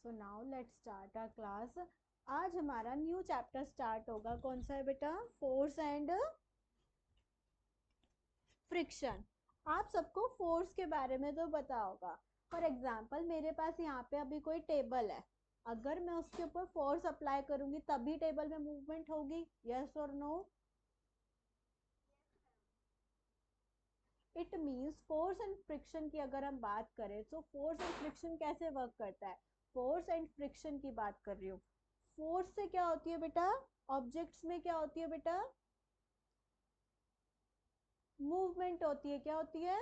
So now let's start our class. आज हमारा new chapter start होगा। कौन सा है बेटा? Force and friction. आप सबको फोर्स के बारे में तो पता होगा। फॉर एग्जाम्पल मेरे पास यहाँ पे अभी कोई टेबल है, अगर मैं उसके ऊपर फोर्स अप्लाई करूंगी तभी टेबल में मूवमेंट होगी। यस और no? It means force and friction की अगर हम बात करें तो फोर्स एंड फ्रिक्शन कैसे वर्क करता है। फोर्स एंड फ्रिक्शन की बात कर रही हूँ। फोर्स से क्या होती है बेटा? ऑब्जेक्ट्स में क्या होती है बेटा? मूवमेंट होती है। क्या होती है?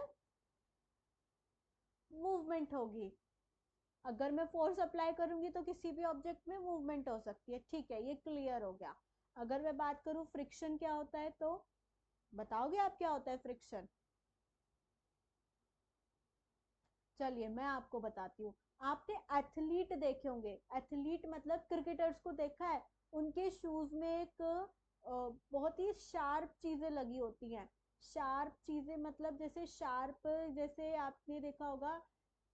मूवमेंट होगी। अगर मैं फोर्स अप्लाई करूंगी तो किसी भी ऑब्जेक्ट में मूवमेंट हो सकती है। ठीक है, ये क्लियर हो गया। अगर मैं बात करूं फ्रिक्शन क्या होता है तो बताओगे आप क्या होता है फ्रिक्शन? चलिए मैं आपको बताती हूँ। आपने एथलीट देखे होंगे। एथलीट मतलब क्रिकेटर्स को देखा है। उनके शूज में एक बहुत ही शार्प चीजें लगी होती हैं। शार्प चीजें मतलब जैसे शार्प, जैसे आपने देखा होगा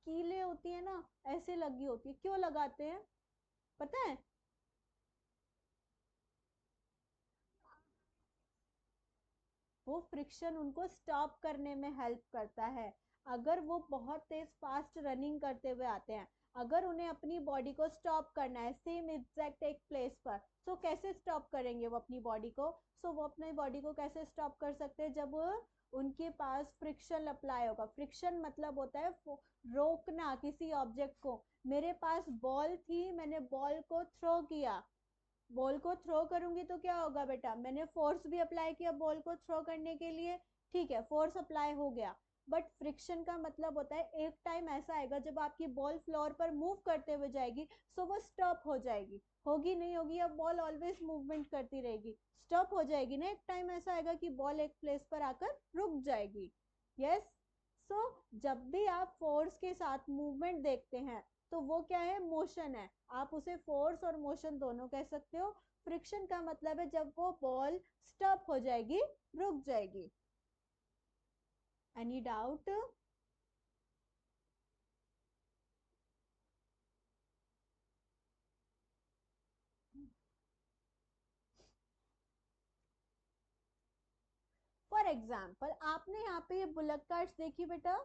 कीले होती है ना, ऐसे लगी होती है। क्यों लगाते हैं पता है? वो फ्रिक्शन उनको स्टॉप करने में हेल्प करता है। अगर वो बहुत तेज फास्ट रनिंग करते हुए आते हैं, अगर उन्हें अपनी बॉडी को स्टॉप करना है सेम एग्जैक्ट एक प्लेस पर, तो कैसे स्टॉप करेंगे वो अपनी बॉडी को? वो अपनी बॉडी को कैसे स्टॉप कर सकते हैं? जब उनके पास फ्रिक्शन अप्लाई होगा। फ्रिक्शन मतलब होता है रोकना किसी ऑब्जेक्ट को। मेरे पास बॉल थी, मैंने बॉल को थ्रो किया। बॉल को थ्रो करूंगी तो क्या होगा बेटा? मैंने फोर्स भी अप्लाई किया बॉल को थ्रो करने के लिए। ठीक है, फोर्स अप्लाई हो गया। बट फ्रिक्शन का मतलब होता है एक टाइम ऐसा आएगा जब आपकी बॉल फ्लोर पर मूव करते हुए जाएगी, सो वो स्टॉप हो जाएगी। होगी नहीं होगी? अब बॉल ऑलवेज मूवमेंट करती रहेगी, स्टॉप हो जाएगी ना। एक टाइम ऐसा आएगा कि बॉल एक प्लेस पर आकर रुक जाएगी। यस। सो जब भी आप फोर्स के साथ मूवमेंट देखते हैं तो वो क्या है? मोशन है। आप उसे फोर्स और मोशन दोनों कह सकते हो। फ्रिक्शन का मतलब है जब वो बॉल स्टॉप हो जाएगी, रुक जाएगी। Any doubt? फॉर एग्जाम्पल आपने यहाँ पे ये बुलक कार्ड्स देखी बेटा?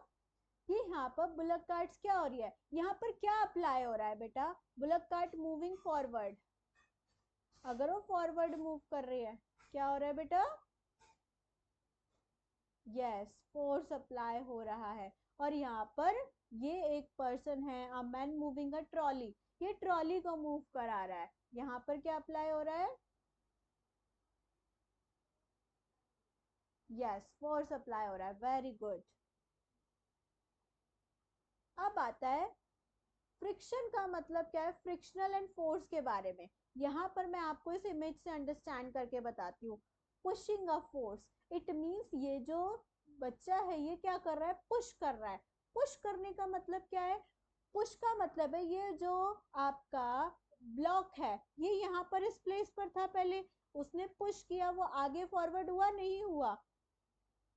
ये यहाँ पर बुलक कार्ड्स क्या हो रही है? यहाँ पर क्या अप्लाई हो रहा है बेटा? Bullock cart moving forward. अगर वो फॉरवर्ड मूव कर रही है, क्या हो रहा है बेटा? यस, फोर्स अप्लाई हो रहा है। और यहाँ पर ये एक पर्सन है, a man moving a trolley. ये ट्रॉली को मूव करा रहा है। यहाँ पर क्या अप्लाई हो रहा है? यस, फोर्स अप्लाई हो रहा है। Very good. अब आता है फ्रिक्शन का मतलब क्या है, फ्रिक्शनल एंड फोर्स के बारे में। यहाँ पर मैं आपको इस इमेज से अंडरस्टैंड करके बताती हूँ। Pushing a force, it means ये जो बच्चा है ये क्या कर रहा है? पुश कर रहा है। पुश करने का मतलब क्या है? पुश का मतलब है ये जो आपका ब्लॉक है, ये यहाँ पर इस प्लेस पर था पहले, उसने पुश किया, वो आगे फॉरवर्ड हुआ नहीं हुआ?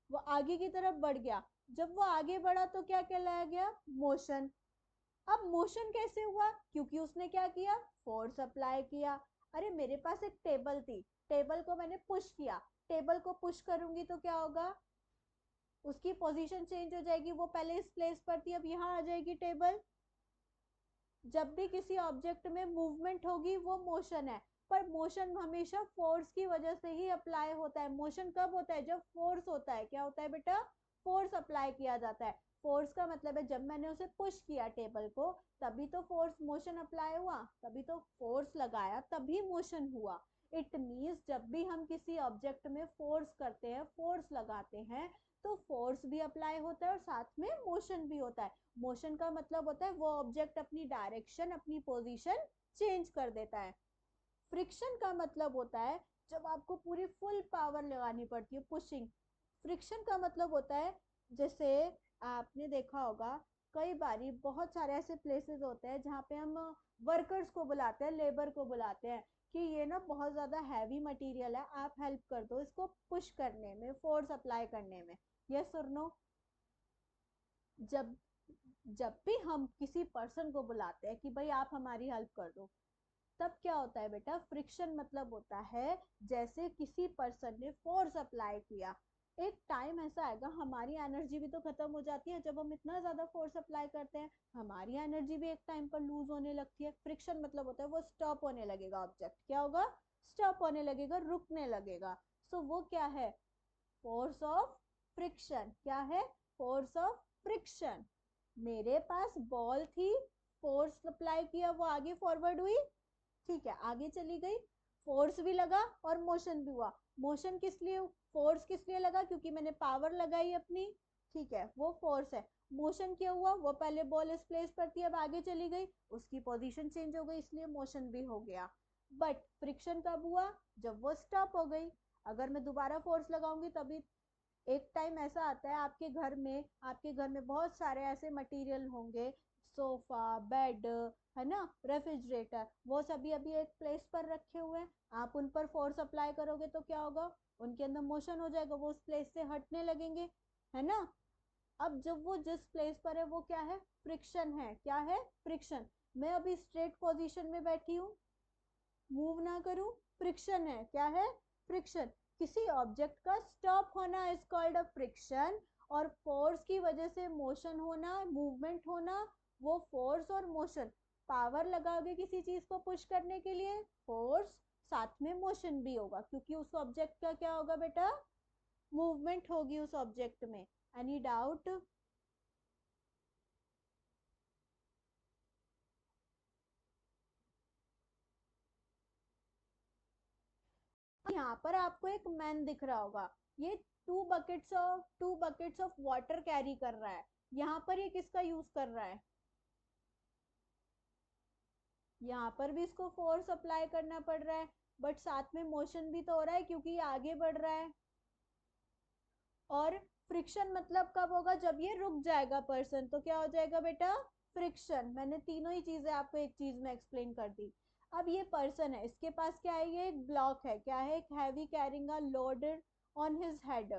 वो आगे की तरफ बढ़ गया। जब वो आगे बढ़ा तो क्या कहलाया गया? मोशन। अब मोशन कैसे हुआ? क्योंकि उसने क्या किया? फोर्स अप्लाई किया। अरे मेरे पास एक टेबल थी, टेबल को मैंने पुश किया। टेबल को पुश करूंगी तो क्या होगा? उसकी पोजीशन चेंज हो जाएगी। वो पहले इस प्लेस पर थी, अब यहाँ आ जाएगी टेबल। जब भी किसी ऑब्जेक्ट में मूवमेंट होगी वो मोशन है। पर मोशन हमेशा फोर्स की वजह से ही अप्लाई होता है। मोशन कब होता है? जब फोर्स होता है। क्या होता है बेटा? फोर्स अप्लाई किया जाता है। फोर्स का मतलब है जब मैंने उसे पुश किया टेबल को, तभी तो फोर्स मोशन अप्लाई हुआ, तभी तो फोर्स लगाया तभी मोशन हुआ। इट मीन्स जब भी हम किसी ऑब्जेक्ट में फोर्स करते हैं, फोर्स लगाते हैं, तो फोर्स भी अप्लाई होता है और साथ में मोशन भी होता है। मोशन का मतलब होता है वो ऑब्जेक्ट अपनी डायरेक्शन, अपनी पोजीशन चेंज कर देता है। फ्रिक्शन का मतलब होता है जब आपको पूरी फुल पावर लगानी पड़ती है, पुशिंग। फ्रिक्शन का मतलब होता है जैसे आपने देखा होगा कई बारी बहुत सारे ऐसे प्लेसेस होते हैं जहाँ पे हम वर्कर्स को बुलाते हैं, लेबर को बुलाते हैं कि ये ना बहुत ज्यादा हैवी मटेरियल है, आप हेल्प कर दो इसको पुश करने में, फोर्स अप्लाई करने में। यस और नो? जब जब भी हम किसी पर्सन को बुलाते हैं कि भाई आप हमारी हेल्प कर दो, तब क्या होता है बेटा, फ्रिक्शन मतलब होता है जैसे किसी पर्सन ने फोर्स अप्लाई किया। एक टाइम ऐसा आएगा, हमारी एनर्जी भी तो खत्म हो जाती है जब हम इतना ज्यादा फोर्स अप्लाई करते हैं, हमारी एनर्जी भी एक टाइम पर लूज होने लगती है। फ्रिक्शन मतलब होता है वो स्टॉप होने लगेगा, ऑब्जेक्ट क्या होगा, स्टॉप होने लगेगा, रुकने लगेगा। सो वो क्या है, फोर्स ऑफ फ्रिक्शन। क्या है, फोर्स ऑफ फ्रिक्शन। मेरे पास बॉल थी, फोर्स अप्लाई किया, वो आगे फॉरवर्ड हुई, ठीक है, आगे चली गई, फोर्स भी लगा और मोशन भी हुआ। मोशन किस लिए, फोर्स किस लिए लगा, क्योंकि मैंने पावर लगाई अपनी, ठीक है, वो फोर्स है। मोशन क्या हुआ, वो पहले बॉल इस प्लेस पर थी, अब आगे चली गई, उसकी पोजीशन चेंज हो गई, इसलिए मोशन भी हो गया। बट फ्रिक्शन कब हुआ, जब वो स्टॉप हो गई। अगर मैं दोबारा फोर्स लगाऊंगी तभी, एक टाइम ऐसा आता है आपके घर में बहुत सारे ऐसे मटेरियल होंगे, सोफा, बेड, है ना, रेफ्रिजरेटर, वो सभी अभी एक प्लेस पर रखे हुए हैं, आप उन पर फोर्स अप्लाई करोगे तो क्या होगा, उनके अंदर मोशन हो जाएगा, वो उस प्लेस से हटने लगेंगे, है ना। अब जब वो जिस प्लेस पर है वो क्या है, फ्रिक्शन है। क्या है, फ्रिक्शन। मैं अभी स्ट्रेट पोजीशन में बैठी हूँ, मूव ना करूं, फ्रिक्शन है। क्या है, फ्रिक्शन। किसी ऑब्जेक्ट का स्टॉप होना इज कॉल्ड अ फ्रिक्शन, और फोर्स की वजह से मोशन होना, मूवमेंट होना, वो फोर्स और मोशन। पावर लगाओगे किसी चीज को पुश करने के लिए, फोर्स, साथ में मोशन भी होगा, क्योंकि उस ऑब्जेक्ट का क्या होगा बेटा, मूवमेंट होगी उस ऑब्जेक्ट में। Any doubt. यहाँ पर आपको एक मैन दिख रहा होगा, ये two buckets of water carry कर रहा है। यहाँ पर ये किसका यूज कर रहा है, यहाँ पर भी इसको फोर्स अप्लाई करना पड़ रहा है, बट साथ में मोशन भी तो हो रहा है क्योंकि ये आगे बढ़ रहा है। और फ्रिक्शन मतलब कब होगा, जब ये रुक जाएगा पर्सन, तो क्या हो जाएगा बेटा, फ्रिक्शन। मैंने तीनों ही चीजें आपको एक चीज में एक्सप्लेन कर दी। अब ये पर्सन है, इसके पास क्या है, ये एक ब्लॉक है, क्या है, एक heavy carrying a loaded on his head,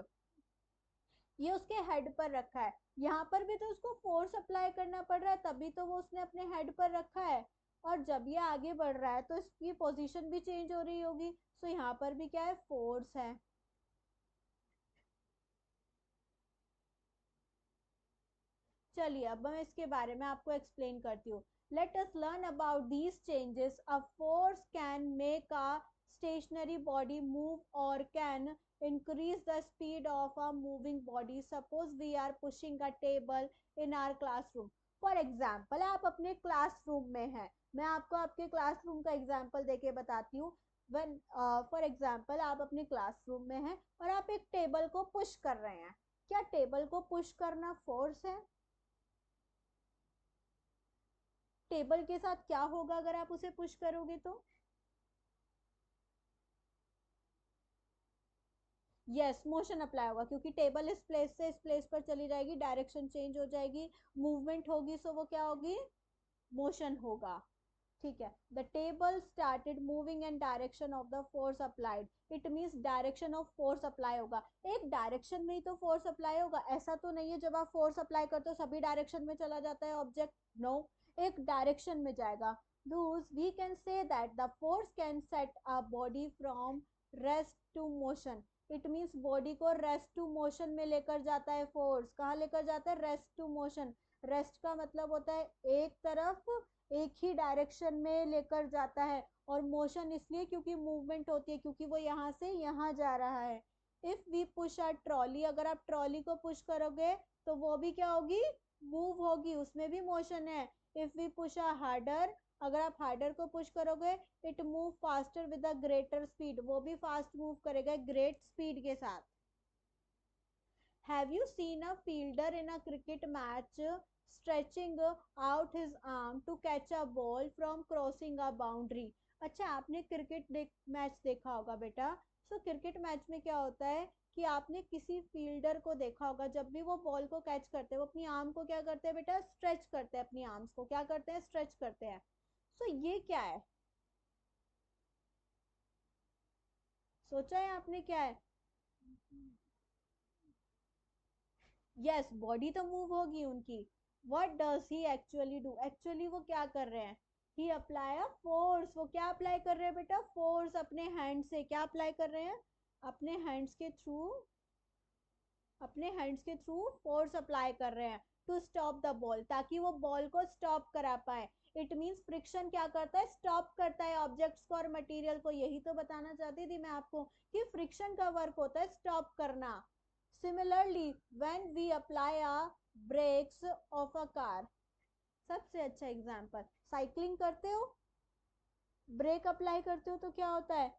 ये उसके हेड पर रखा है। यहाँ पर भी तो उसको फोर्स अप्लाई करना पड़ रहा है, तभी तो वो उसने अपने हेड पर रखा है। और जब ये आगे बढ़ रहा है तो इसकी पोजीशन भी चेंज हो रही होगी, सो यहाँ पर भी क्या है, फोर्स है। चलिए अब मैं इसके बारे में आपको एक्सप्लेन करती हूँ। Let us learn about these changes. A force can make a stationary body move और can increase the speed of a moving body. Suppose we are pushing a table in our classroom. For example, आप अपने classroom में हैं, मैं आपको आपके classroom का example देके बताती हूँ। when फॉर एग्जाम्पल आप अपने क्लासरूम में हैं और आप एक टेबल को पुश कर रहे हैं, क्या टेबल को पुश करना फोर्स है, टेबल के साथ क्या होगा अगर आप उसे पुश करोगे तो, यस, मोशन अप्लाई होगा, क्योंकि टेबल इस प्लेस से इस प्लेस पर चली जाएगी, डायरेक्शन चेंज हो जाएगी, मूवमेंट होगी, सो वो क्या होगी, मोशन होगा। ठीक है, the table started moving in direction of the force applied, it means direction of force apply होगा। एक डायरेक्शन में ही तो फोर्स अप्लाई होगा, ऐसा तो नहीं है जब आप फोर्स अप्लाई करते हो सभी डायरेक्शन में चला जाता है ऑब्जेक्ट, नो, एक डायरेक्शन में जाएगा। thus we can say that the force can set a body from rest to motion, it means body को रेस्ट टू मोशन में लेकर जाता है, फोर्स कहाँ लेकर जाता है, रेस्ट टू मोशन। रेस्ट का मतलब होता है एक तरफ, एक ही डायरेक्शन में लेकर जाता है, और मोशन इसलिए क्योंकि मूवमेंट होती है, क्योंकि वो यहाँ से यहाँ जा रहा है। If we push a trolley, अगर आप ट्रॉली को पुश करोगे तो वो भी क्या होगी, मूव होगी, उसमें भी मोशन है। If we push a harder, अगर आप हार्डर को पुश करोगे, it move faster with a greater speed, वो भी फास्ट मूव करेगा ग्रेट स्पीड के साथ। Have you seen a fielder in a cricket match stretching out his arm to catch a ball from crossing a boundary? अच्छा, आपने match देखा होगा बेटा। सो क्रिकेट मैच में क्या होता है कि आपने किसी फील्डर को देखा होगा, जब भी वो बॉल को कैच करते हैं वो अपनी आर्म को क्या करते हैं बेटा, स्ट्रेच करते हैं, अपनी आर्म्स को क्या करते हैं, स्ट्रेच करते हैं। सो ये क्या है, सोचा है आपने क्या है, यस, बॉडी तो मूव होगी उनकी, what does he actually do, actually वो क्या कर रहे हैं, ही अप्लाई अ फोर्स, वो क्या अप्लाई कर रहे हैं बेटा, फोर्स अपने हैंड से, क्या अप्लाई कर रहे हैं, अपने हैंड्स के थ्रू, अपने हैंड्स के थ्रू फोर्स अप्लाई कर रहे हैं टू स्टॉप द बॉल, ताकि वो बॉल को स्टॉप करा पाए। इट मीन्स फ्रिक्शन क्या करता है, स्टॉप करता है ऑब्जेक्ट्स को और मटेरियल को, यही तो बताना चाहती थी मैं आपको कि फ्रिक्शन का वर्क होता है स्टॉप करना। Similarly when we apply a brakes of a car, सबसे अच्छा एग्जांपल, साइकिलिंग करते हो, ब्रेक अप्लाई करते हो तो क्या होता है,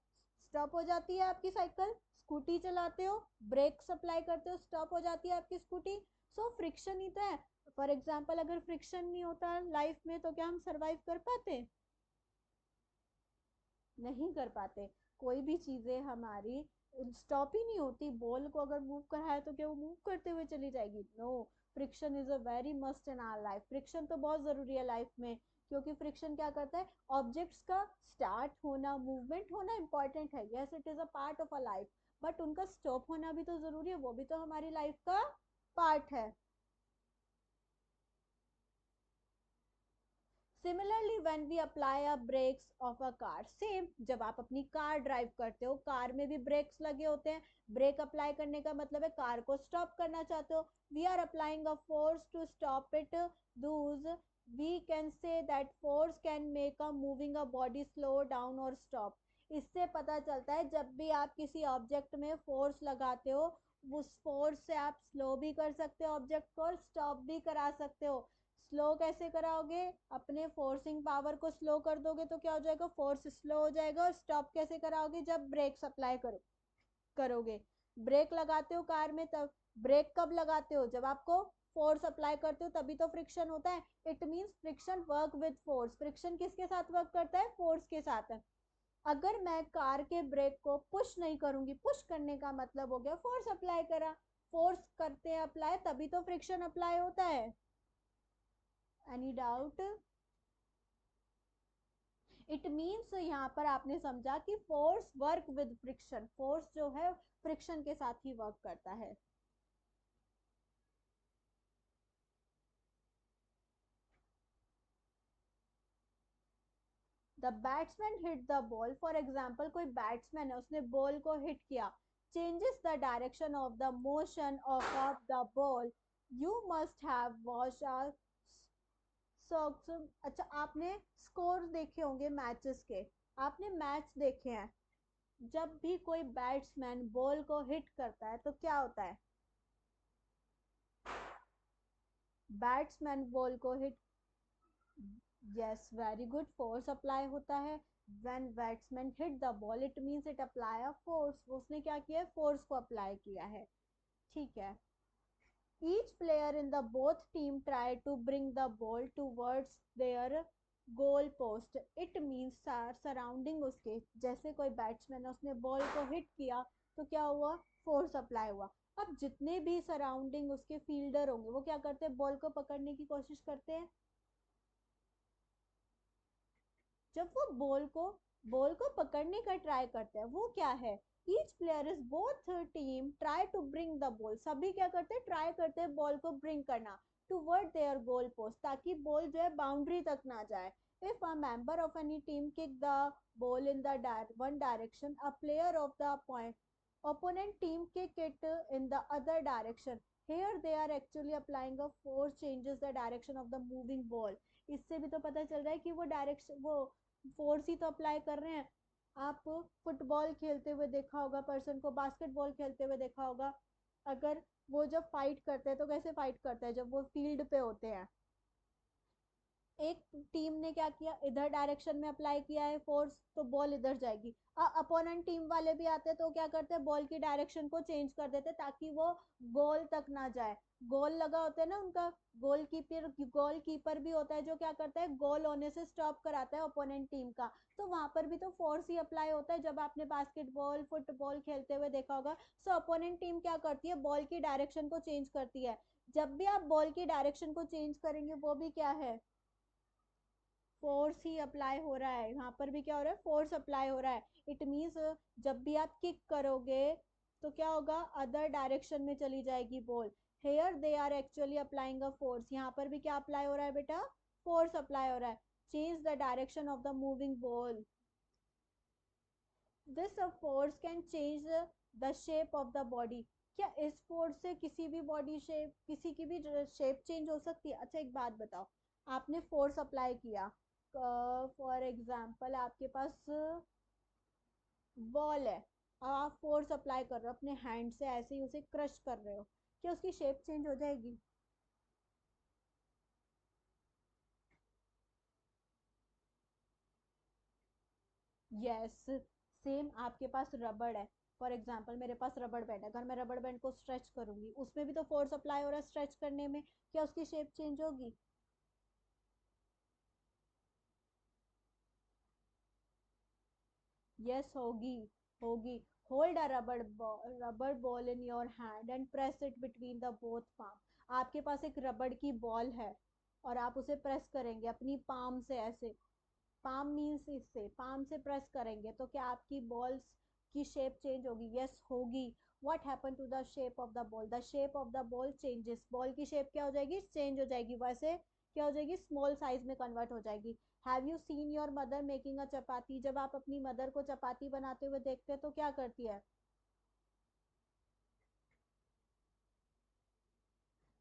स्टॉप हो जाती है आपकी साइकिल। स्कूटी चलाते हो, ब्रेक अप्लाई करते हो, स्टॉप हो जाती है आपकी स्कूटी। सो फ्रिक्शन ही तो है। फॉर एग्जाम्पल अगर फ्रिक्शन नहीं होता लाइफ में तो क्या हम सरवाइव कर पाते, नहीं कर पाते। कोई भी चीजें हमारी स्टॉप ही नहीं होती, बॉल को अगर मूव करा है तो क्या वो मूव करते हुए चली जाएगी, no. Friction is a very must in our life, friction तो बहुत जरूरी है लाइफ में, क्योंकि फ्रिक्शन क्या करता है, ऑब्जेक्ट्स का स्टार्ट होना, मूवमेंट होना इंपॉर्टेंट है, yes it is a part of a life, but उनका स्टॉप होना भी तो जरूरी है, वो भी तो हमारी लाइफ का पार्ट है। Similarly when we apply a brakes of a car, same जब आप अपनी कार ड्राइव करते हो, कार में भी ब्रेक्स लगे होते हैं, ब्रेक अप्लाई करने का मतलब है कार को स्टॉप करना चाहते हो, we are applying a force to stop it, thus we can say that force can make a moving a body slow down और स्टॉप। इससे पता चलता है जब भी आप किसी ऑब्जेक्ट में फोर्स लगाते हो, उस फोर्स से आप स्लो भी कर सकते हो ऑब्जेक्ट को और स्टॉप भी करा सकते हो। स्लो कैसे कराओगे, अपने फोर्सिंग पावर को स्लो कर दोगे तो क्या हो जाएगा, फोर्स स्लो हो जाएगा। और स्टॉप कैसे कराओगे, जब ब्रेक अप्लाई करोगे, ब्रेक लगाते हो कार में तब, ब्रेक कब लगाते हो, जब आपको फोर्स अप्लाई करते हो तभी तो फ्रिक्शन होता है। It means friction work with force, friction किसके साथ वर्क करता है, फोर्स के साथ है। अगर मैं कार के ब्रेक को पुश नहीं करूंगी, पुश करने का मतलब हो गया फोर्स अप्लाई करा, फोर्स करते हैं अप्लाई तभी तो फ्रिक्शन अप्लाई होता है। एनी डाउट, इट मीन्स यहाँ पर आपने समझा कि force work with friction, force जो है फ्रिक्शन के साथ ही वर्क करता है। The batsman hit the ball, for example कोई बैट्समैन है उसने बॉल को हिट किया, changes the direction of the motion of the ball, you must have watch socks. अच्छा आपने स्कोर देखे होंगे मैचेस के, आपने मैच देखे हैं, जब भी कोई बैट्समैन बॉल को हिट करता है तो क्या होता है, बैट्समैन बॉल को hit, yes very good, force apply होता है। When batsman hit the ball it means it apply a force, उसने क्या किया है, फोर्स को अप्लाई किया है, ठीक है। Each player in the both team try to bring the ball towards their goal post, it means surrounding उसके, जैसे कोई बैट्समैन है उसने बॉल को हिट किया तो क्या हुआ, फोर्स अप्लाई हुआ। अब जितने भी सराउंडिंग उसके फील्डर होंगे वो क्या करते हैं, बॉल को पकड़ने की कोशिश करते हैं। जब वो बॉल को पकड़ने का ट्राई करते हैं, वो क्या है, each player is both team try to bring the ball, सभी क्या करते हैं, ट्राई करते हैं बॉल को ब्रिंग करना टूवर्ड देयर गोल पोस्ट, ताकि बॉल जो है बाउंड्री तक ना जाए। If a member of any team kick the ball in the one direction, a player of the point opponent team kick it in the other direction, here they are actually applying a force changes the direction of the moving ball। इससे भी तो पता चल रहा है कि वो direction, वो फोर्स ही तो अप्लाई कर रहे हैं। आप फुटबॉल खेलते हुए देखा होगा पर्सन को, बास्केटबॉल खेलते हुए देखा होगा, अगर वो जब फाइट करते हैं तो कैसे फाइट करते हैं, जब वो फील्ड पे होते हैं, एक टीम ने क्या किया, इधर डायरेक्शन में अप्लाई किया है फोर्स तो बॉल इधर जाएगी, अपोनेंट टीम वाले भी आते हैं तो क्या करते हैं, बॉल की डायरेक्शन को चेंज कर देते ताकि वो गोल तक ना जाए। गोल लगा होता है ना उनका, गोल कीपर भी होता है जो क्या करता है, गोल होने से स्टॉप कराता है ओपोनेंट टीम का, तो वहां पर भी तो फोर्स ही अप्लाई होता है, जब आपने बास्केटबॉल फुटबॉल खेलते हुए देखा होगा। सो अपोनेंट टीम क्या करती है, बॉल की डायरेक्शन को चेंज करती है, जब भी आप बॉल की डायरेक्शन को चेंज करेंगे वो भी क्या है, फोर्स ही अप्लाई हो रहा है, यहाँ पर भी क्या हो रहा है, फोर्स अप्लाई हो रहा है। इट मीन्स जब भी आप किक करोगे तो क्या होगा, अदर डायरेक्शन में चली जाएगी ball. Here they are actually applying a force, यहाँ पर भी क्या अप्लाई हो रहा है बेटा, फोर्स अप्लाई हो रहा है. Change the direction of the moving ball, this force can change the shape of the body. क्या इस फोर्स से किसी भी बॉडी शेप, किसी की भी शेप चेंज हो सकती है? अच्छा एक बात बताओ, आपने फोर्स अप्लाई किया, फॉर एग्जाम्पल आपके पास बॉल है, अब आप फोर्स अप्लाई कर रहे हो अपने हैंड से, ऐसे ही उसे क्रश कर रहे हो, क्या उसकी शेप चेंज हो जाएगी? यस. सेम आपके पास रबड़ है, फॉर एग्जाम्पल मेरे पास रबड़ बैंड है, अगर मैं रबड़ बैंड को स्ट्रेच करूंगी, उसमें भी तो फोर्स अप्लाई हो रहा है स्ट्रेच करने में, क्या उसकी शेप चेंज होगी? यस होगी, होगी. होल्ड अ रबड़ ball in your hand and press it between the both palm. आपके पास एक रबड़ की बॉल है और आप उसे प्रेस करेंगे अपनी पाम से, ऐसे पाम मीन्स इससे पाम से प्रेस करेंगे, तो क्या आपकी बॉल्स की शेप चेंज होगी? यस होगी. What happen to the shape of the ball? The shape of the ball changes, ball की शेप क्या हो जाएगी? चेंज हो जाएगी, वैसे क्या हो जाएगी? स्मॉल साइज में कन्वर्ट हो जाएगी. Have you seen your mother making a chapati? जब आप अपनी मदर को चपाती बनाते हुए देखते हैं तो क्या करती है?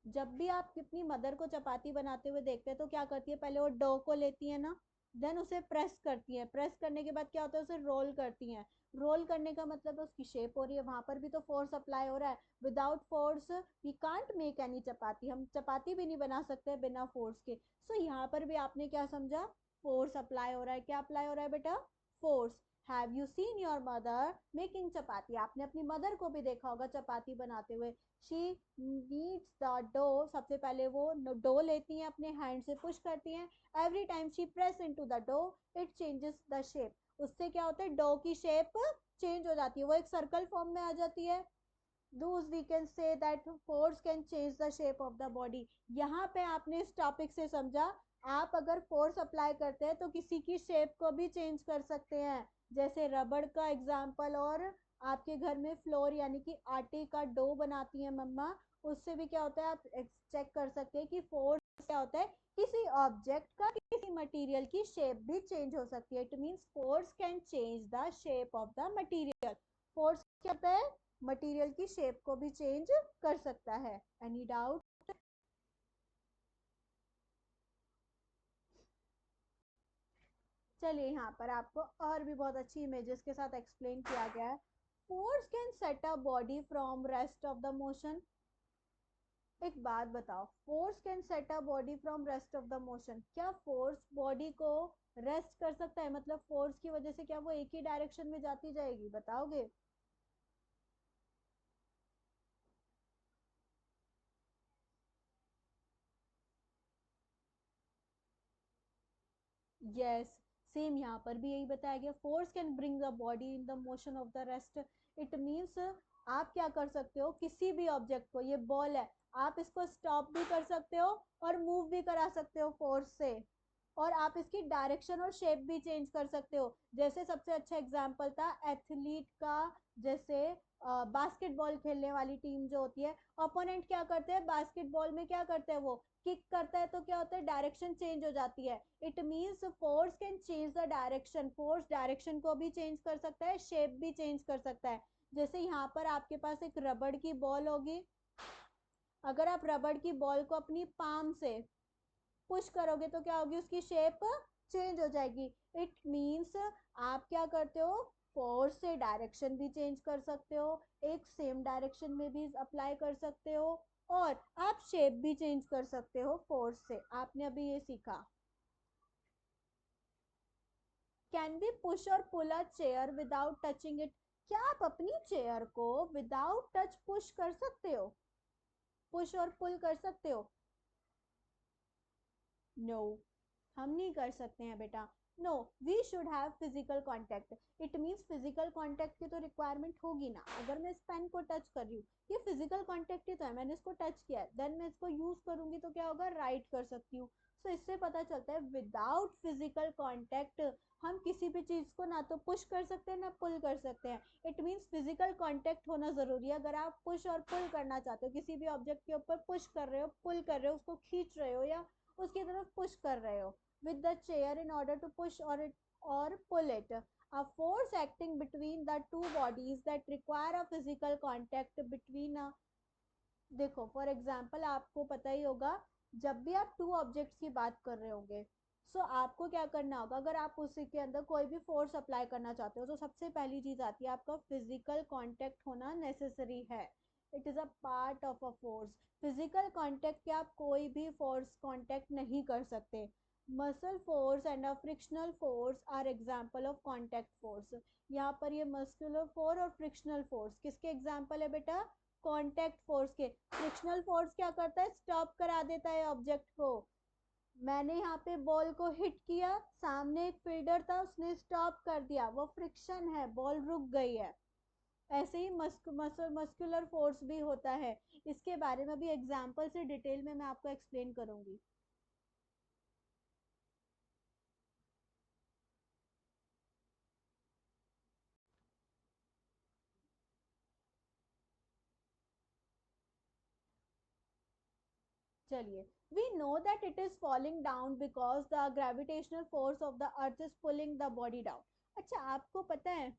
जब भी आप अपनी मदर को चपाती बनाते हुए देखते हैं तो क्या करती है? पहले वो डो को लेती है ना, देन उसे प्रेस करती है, प्रेस करने के बाद क्या होता है? उसे रोल करती हैं. रोल करने का मतलब है उसकी शेप हो रही है, वहां पर भी तो फोर्स अप्लाई हो रहा है. Without force we can't make any chapati, हम चपाती भी नहीं बना सकते बिना फोर्स के. सो यहाँ पर भी आपने क्या समझा? फोर्स अप्लाई हो रहा है. क्या अप्लाई हो रहा है बेटा? Force. Have you seen your mother making chapati? आपने अपनी मदर को भी देखा होगा चपाती बनाते हुए. शी नीड्स द डो, सबसे पहले वो डो लेती हैं, अपने हैंड से पुश करती हैं. Every time she press into the dough it changes the shape. उससे क्या होता है? डो की शेप चेंज हो जाती है, वो एक सर्कल फॉर्म में आ जाती है. thus we can say that force can change the shape of the body. यहाँ पे आपने इस टॉपिक से समझा, आप अगर फोर्स अप्लाई करते हैं तो किसी की शेप को भी चेंज कर सकते हैं. जैसे रबड़ का एग्जाम्पल, और आपके घर में फ्लोर यानी कि आटे का डो बनाती है मम्मा, उससे भी क्या होता है? आप चेक कर सकते हैं कि फोर्स क्या होता है. किसी ऑब्जेक्ट का, किसी मटेरियल की शेप भी चेंज हो सकती है. It means force can change the shape of the material. Force क्या होता है? मटेरियल की शेप को भी चेंज कर सकता है. Any doubt? चलिए यहाँ पर आपको और भी बहुत अच्छी इमेजेस के साथ एक्सप्लेन किया गया है. Force can set a body from rest of the motion. एक बात बताओ, force can set a body from rest of the motion, क्या फोर्स बॉडी को रेस्ट कर सकता है? मतलब फोर्स की वजह से क्या वो एक ही डायरेक्शन में जाती जाएगी? बताओगे? यस. सेम यहाँ पर भी यही बताया गया, force can bring the body in the motion of the rest. It means आप क्या कर सकते हो? किसी भी ऑब्जेक्ट को, ये बॉल है, आप इसको स्टॉप भी कर सकते हो और मूव भी करा सकते हो फोर्स से, और आप इसकी डायरेक्शन और शेप भी चेंज कर सकते हो. जैसे सबसे अच्छा एग्जांपल था एथलीट का, जैसे बास्केटबॉल खेलने वाली टीम जो होती है, ओपोनेंट क्या करते हैं बास्केटबॉल में? क्या करते हैं? वो किक करता है तो क्या होता है? डायरेक्शन चेंज हो जाती है. It means force can change the direction. Force direction को भी चेंज कर सकता है, शेप भी चेंज कर सकता है. जैसे यहाँ पर आपके पास एक रबड़ की बॉल होगी, अगर आप रबड़ की बॉल को अपनी पाम से पुश करोगे तो क्या होगी? उसकी शेप चेंज हो जाएगी. इट मीन्स आप क्या करते हो? फोर्स से डायरेक्शन भी चेंज कर सकते हो, एक सेम डायरेक्शन में भी अप्लाई कर सकते हो, और आप शेप भी चेंज कर सकते हो फोर्स से. आपने अभी ये सीखा. कैन बी पुश और पुल अ चेयर विदाउट टचिंग इट. क्या आप अपनी चेयर को विदाउट टच पुश कर सकते हो? पुश और पुल कर सकते हो? नो, हम नहीं कर सकते हैं बेटा. No, we should have physical contact. It means physical contact की तो रिक्वायरमेंट होगी ना. अगर मैं इस पेन को टच कर रही हूँ, ये फिजिकल कांटेक्ट ही तो है, मैंने इसको टच किया है, देन मैं इसको यूज करूंगी तो क्या होगा? राइट कर सकती हूँ. सो इससे पता चलता है विदाउट फिजिकल कांटेक्ट हम किसी भी चीज को ना तो पुश कर सकते हैं ना पुल कर सकते हैं। इट मीन्स फिजिकल कांटेक्ट होना जरूरी है। अगर आप पुश और पुल करना चाहते हो, किसी भी ऑब्जेक्ट के ऊपर पुश कर रहे हो, पुल कर रहे हो, उसको खींच रहे हो या उसकी तरफ पुश कर रहे हो with the chair in order to push और pull it, a force acting between the two bodies that require a physical contact between a, देखो फॉर एग्जाम्पल आपको पता ही होगा, जब भी आप टू ऑब्जेक्ट्स की बात कर रहे होंगे, सो आपको क्या करना होगा, अगर आप उसी के अंदर कोई भी फोर्स अप्लाई करना चाहते हो तो सबसे पहली चीज आती है आपका फिजिकल कांटेक्ट होना नेसेसरी है। It is a part of a force. Physical contact के आप कोई भी फोर्स कांटेक्ट नहीं कर सकते। Muscle force and a frictional force are example of contact force. यहाँ पर ये मस्कुलर फोर्स और फ्रिक्शनल फोर्स किसके एग्जाम्पल है बेटा? कांटेक्ट फोर्स के। फ्रिक्शनल फोर्स क्या करता है? स्टॉप करा देता है ऑब्जेक्ट को। मैंने यहाँ पे बॉल को हिट किया, सामने एक फील्डर था, उसने स्टॉप कर दिया, वो फ्रिक्शन है, बॉल रुक गई है। ऐसे ही मस्कुलर फोर्स भी होता है। इसके बारे में भी एग्जाम्पल से डिटेल में मैं आपको एक्सप्लेन करूंगी। चलिए, we know that it is falling down because the gravitational force of the earth is pulling the body down. अच्छा, आपको पता है,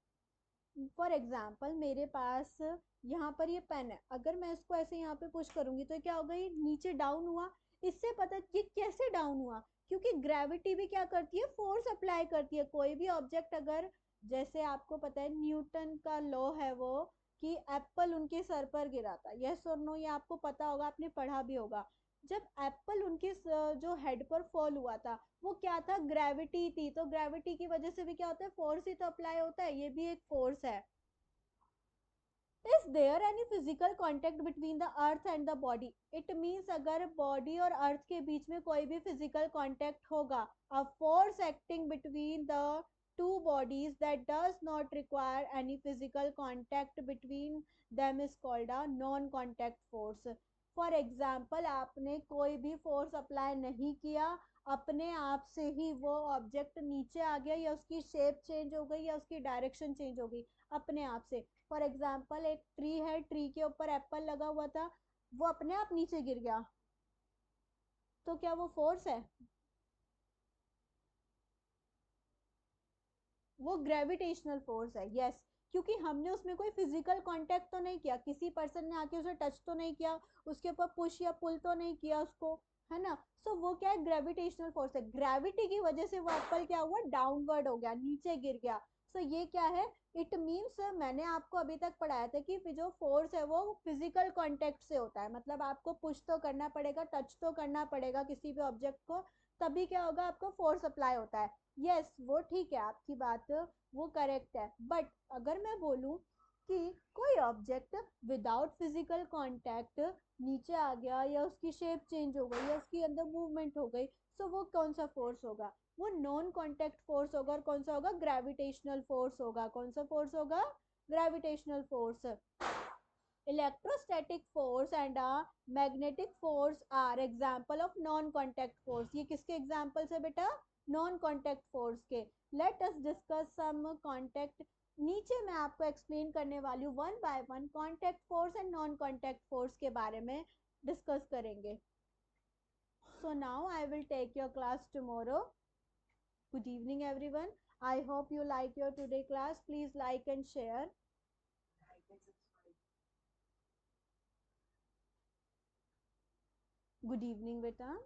फॉर एग्जाम्पल मेरे पास यहाँ पर ये पेन है, अगर मैं इसको ऐसे यहाँ पे पुश करूंगी तो क्या होगा? ये नीचे डाउन हुआ। इससे पता ये कैसे डाउन हुआ? क्योंकि ग्रेविटी भी क्या करती है? फोर्स अप्लाई करती है। कोई भी ऑब्जेक्ट अगर, जैसे आपको पता है न्यूटन का लॉ है वो, कि एप्पल उनके सर पर गिरा था, यस और नो, ये आपको पता होगा, आपने पढ़ा भी होगा। जब एप्पल उनके जो हेड पर फॉल हुआ था, वो क्या था? ग्रेविटी थी। तो ग्रेविटी की वजह से भी क्या होता है? फोर्स ही तो अप्लाई होता है, ये भी एक फोर्स है। Is there any physical contact between the earth and the body? It means अगर बॉडी और अर्थ के बीच में कोई भी फिजिकल कॉन्टेक्ट होगा, a force acting between the two bodies that does not require any physical contact between them is called a non contact force. For example, आपने कोई भी फोर्स अप्लाई नहीं किया, अपने आप से ही वो ऑब्जेक्ट नीचे आ गया, या उसकी शेप चेंज हो गई, या उसकी डायरेक्शन चेंज हो गई अपने आप से। फॉर एग्जाम्पल, एक ट्री है, ट्री के ऊपर एप्पल लगा हुआ था, वो अपने आप नीचे गिर गया, तो क्या वो फोर्स है? वो ग्रेविटेशनल फोर्स है, यस। क्योंकि हमने उसमें कोई फिजिकल कांटेक्ट तो नहीं किया, किसी पर्सन ने आके उसे टच तो नहीं किया, उसके ऊपर पुश या पुल तो नहीं किया उसको, है ना? सो वो क्या है? ग्रेविटेशनल फोर्स है। ग्रेविटी की वजह से वो एप्पल क्या हुआ? डाउनवर्ड हो गया, नीचे गिर गया। सो ये क्या है? इट मीन्स, मैंने आपको अभी तक पढ़ाया था कि जो फोर्स है वो फिजिकल कांटेक्ट से होता है। मतलब आपको पुश तो करना पड़ेगा, टच तो करना पड़ेगा किसी भी ऑब्जेक्ट को, तभी क्या होगा? आपको फोर्स अप्लाई होता है। यस, वो ठीक है, आपकी बात वो करेक्ट है। बट अगर मैं बोलूं कि कोई ऑब्जेक्ट विदाउट फिजिकल कांटेक्ट नीचे आ गया, या उसकी शेप चेंज हो गई, या उसके अंदर मूवमेंट हो गई, सो वो कौन सा फोर्स होगा? वो नॉन कांटेक्ट फोर्स होगा। और कौन सा होगा? ग्रेविटेशनल फोर्स होगा। कौन सा फोर्स होगा? Gravitational force. Electrostatic force and magnetic force are example of non contact force. ये किसके एग्जाम्पल्स है बेटा? नॉन कॉन्टैक्ट फोर्स के। Let us discuss some contact. नीचे मैं आपको एक्सप्लेन करने वाली हूँ one by one contact force and non contact force के बारे में डिस्कस करेंगे। So now I will take your class tomorrow. Good evening everyone. I hope you like your today class. Please like and share. Good evening बेटा।